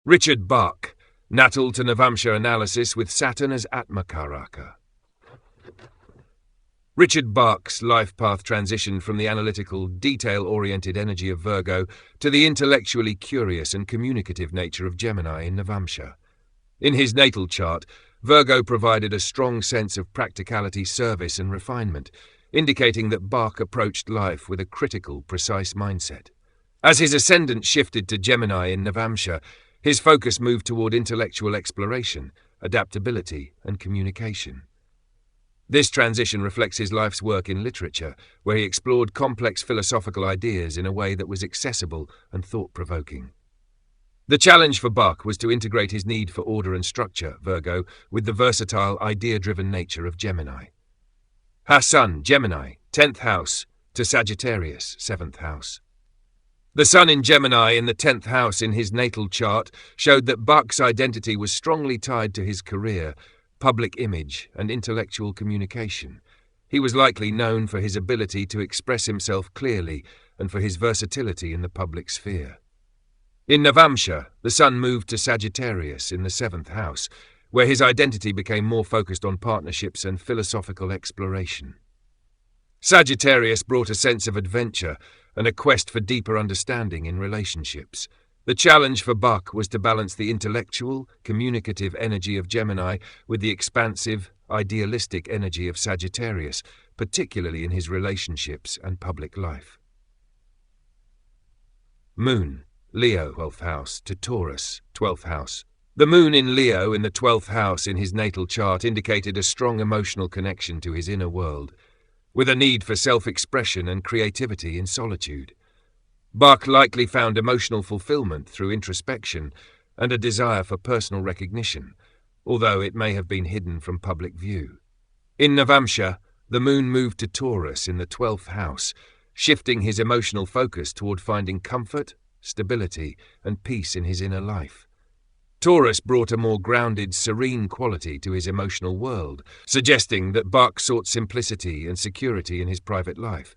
Richard Bach, Natal to Navamsha analysis with Saturn as Atmakaraka. Richard Bach's life path transitioned from the analytical, detail-oriented energy of Virgo to the intellectually curious and communicative nature of Gemini in Navamsha. In his natal chart, Virgo provided a strong sense of practicality, service and refinement, indicating that Bach approached life with a critical, precise mindset. As his ascendant shifted to Gemini in Navamsha, his focus moved toward intellectual exploration, adaptability, and communication. This transition reflects his life's work in literature, where he explored complex philosophical ideas in a way that was accessible and thought-provoking. The challenge for Bach was to integrate his need for order and structure, Virgo, with the versatile, idea-driven nature of Gemini. Sun, Gemini, 10th house, to Sagittarius, 7th house. The Sun in Gemini in the 10th house in his natal chart showed that Bach's identity was strongly tied to his career, public image, and intellectual communication. He was likely known for his ability to express himself clearly and for his versatility in the public sphere. In Navamsha, the Sun moved to Sagittarius in the 7th house, where his identity became more focused on partnerships and philosophical exploration. Sagittarius brought a sense of adventure and a quest for deeper understanding in relationships. The challenge for Bach was to balance the intellectual, communicative energy of Gemini with the expansive, idealistic energy of Sagittarius, particularly in his relationships and public life. Moon, Leo, 12th house, to Taurus, 12th house. The moon in Leo in the 12th house in his natal chart indicated a strong emotional connection to his inner world, with a need for self-expression and creativity in solitude. Bach likely found emotional fulfillment through introspection and a desire for personal recognition, although it may have been hidden from public view. In Navamsha, the moon moved to Taurus in the 12th house, shifting his emotional focus toward finding comfort, stability, and peace in his inner life. Taurus brought a more grounded, serene quality to his emotional world, suggesting that Bach sought simplicity and security in his private life.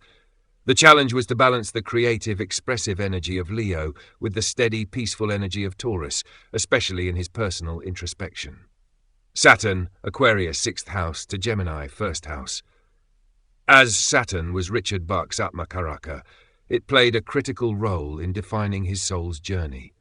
The challenge was to balance the creative, expressive energy of Leo with the steady, peaceful energy of Taurus, especially in his personal introspection. Saturn, Aquarius, 6th house, to Gemini, 1st house. As Saturn was Richard Bach's Atmakaraka, it played a critical role in defining his soul's journey.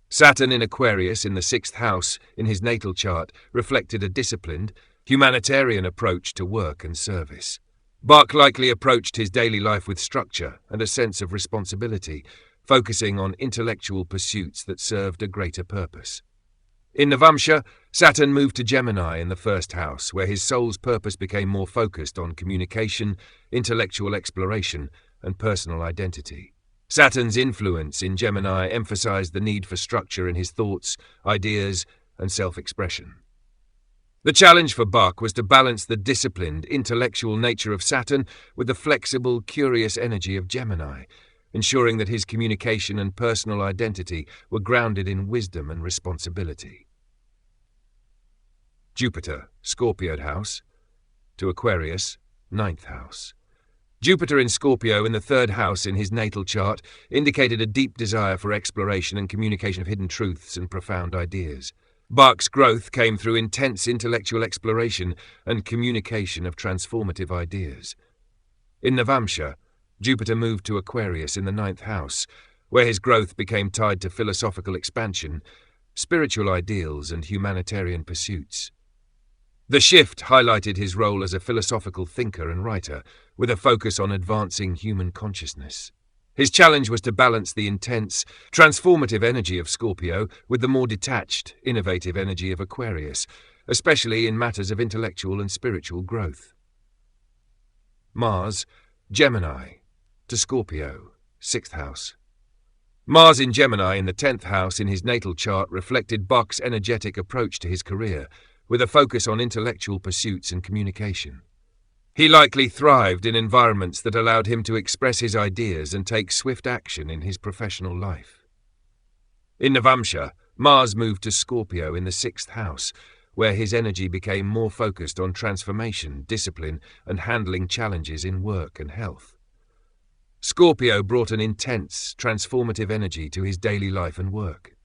Saturn in Aquarius in the 6th house in his natal chart reflected a disciplined, humanitarian approach to work and service. Bach likely approached his daily life with structure and a sense of responsibility, focusing on intellectual pursuits that served a greater purpose. In Navamsha, Saturn moved to Gemini in the 1st house, where his soul's purpose became more focused on communication, intellectual exploration, and personal identity. Saturn's influence in Gemini emphasized the need for structure in his thoughts, ideas, and self-expression. The challenge for Bach was to balance the disciplined, intellectual nature of Saturn with the flexible, curious energy of Gemini, ensuring that his communication and personal identity were grounded in wisdom and responsibility. Jupiter, Scorpio house, to Aquarius, 9th house. Jupiter in Scorpio in the 3rd house in his natal chart indicated a deep desire for exploration and communication of hidden truths and profound ideas. Bach's growth came through intense intellectual exploration and communication of transformative ideas. In Navamsha, Jupiter moved to Aquarius in the 9th house, where his growth became tied to philosophical expansion, spiritual ideals, and humanitarian pursuits. The shift highlighted his role as a philosophical thinker and writer, with a focus on advancing human consciousness. His challenge was to balance the intense, transformative energy of Scorpio with the more detached, innovative energy of Aquarius, especially in matters of intellectual and spiritual growth. Mars, Gemini, to Scorpio, 6th house. Mars in Gemini in the 10th house in his natal chart reflected Bach's energetic approach to his career, with a focus on intellectual pursuits and communication. He likely thrived in environments that allowed him to express his ideas and take swift action in his professional life. In Navamsha, Mars moved to Scorpio in the 6th house, where his energy became more focused on transformation, discipline, and handling challenges in work and health. Scorpio brought an intense, transformative energy to his daily life and work.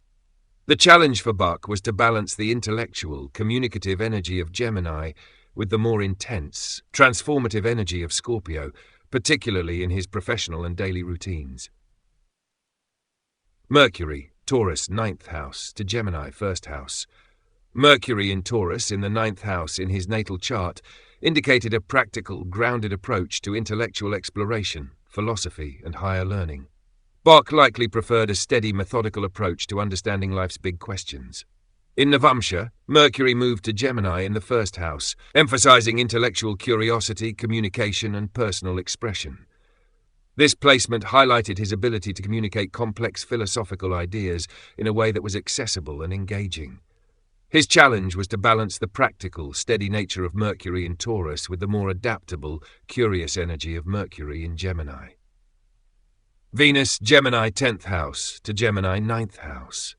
The challenge for Bach was to balance the intellectual, communicative energy of Gemini with the more intense, transformative energy of Scorpio, particularly in his professional and daily routines. Mercury, Taurus, 9th house, to Gemini, 1st house. Mercury in Taurus, in the 9th house in his natal chart, indicated a practical, grounded approach to intellectual exploration, philosophy, and higher learning. Bach likely preferred a steady, methodical approach to understanding life's big questions. In Navamsha, Mercury moved to Gemini in the 1st house, emphasizing intellectual curiosity, communication, and personal expression. This placement highlighted his ability to communicate complex philosophical ideas in a way that was accessible and engaging. His challenge was to balance the practical, steady nature of Mercury in Taurus with the more adaptable, curious energy of Mercury in Gemini. Venus, Gemini, 10th house, to Gemini, 9th house.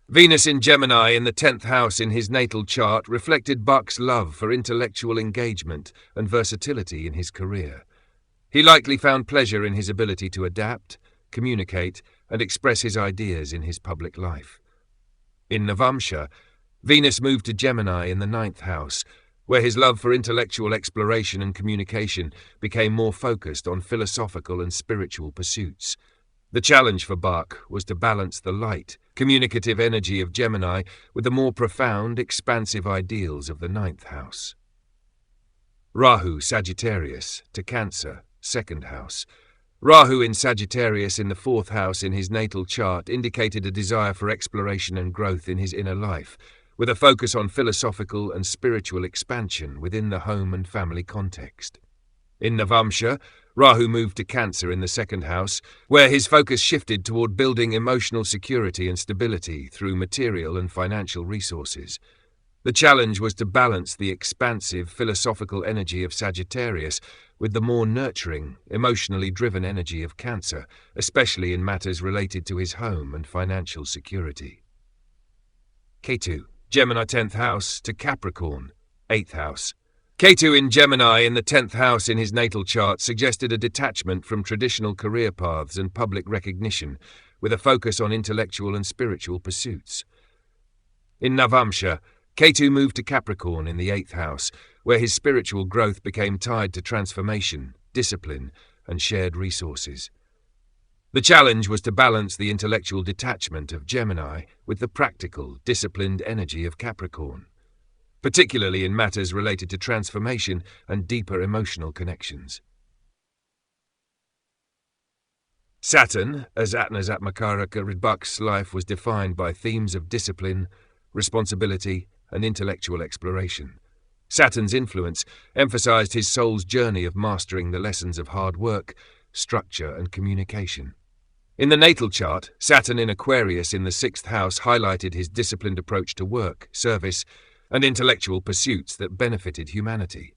Venus in Gemini in the 10th house in his natal chart reflected Bach's love for intellectual engagement and versatility in his career. He likely found pleasure in his ability to adapt, communicate, and express his ideas in his public life. In Navamsha, Venus moved to Gemini in the 9th house, where his love for intellectual exploration and communication became more focused on philosophical and spiritual pursuits. The challenge for Bach was to balance the light, communicative energy of Gemini with the more profound, expansive ideals of the 9th house. Rahu, Sagittarius, to Cancer, 2nd house. Rahu in Sagittarius in the 4th house in his natal chart indicated a desire for exploration and growth in his inner life, with a focus on philosophical and spiritual expansion within the home and family context. In Navamsha, Rahu moved to Cancer in the 2nd house, where his focus shifted toward building emotional security and stability through material and financial resources. The challenge was to balance the expansive, philosophical energy of Sagittarius with the more nurturing, emotionally driven energy of Cancer, especially in matters related to his home and financial security. Ketu, Gemini, 10th house, to Capricorn, 8th house. Ketu in Gemini in the 10th house in his natal chart suggested a detachment from traditional career paths and public recognition, with a focus on intellectual and spiritual pursuits. In Navamsha, Ketu moved to Capricorn in the 8th house, where his spiritual growth became tied to transformation, discipline, and shared resources. The challenge was to balance the intellectual detachment of Gemini with the practical, disciplined energy of Capricorn, particularly in matters related to transformation and deeper emotional connections. Saturn, as Atmakaraka, Bach's life was defined by themes of discipline, responsibility, and intellectual exploration. Saturn's influence emphasized his soul's journey of mastering the lessons of hard work, structure, and communication. In the natal chart, Saturn in Aquarius in the 6th house highlighted his disciplined approach to work, service, and intellectual pursuits that benefited humanity.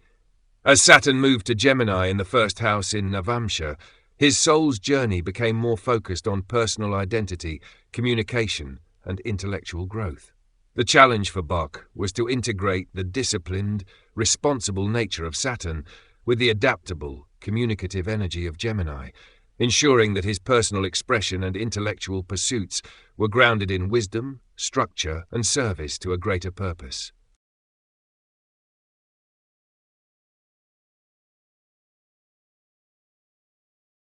As Saturn moved to Gemini in the 1st house in Navamsha, his soul's journey became more focused on personal identity, communication, and intellectual growth. The challenge for Bach was to integrate the disciplined, responsible nature of Saturn with the adaptable, communicative energy of Gemini, ensuring that his personal expression and intellectual pursuits were grounded in wisdom, structure, and service to a greater purpose.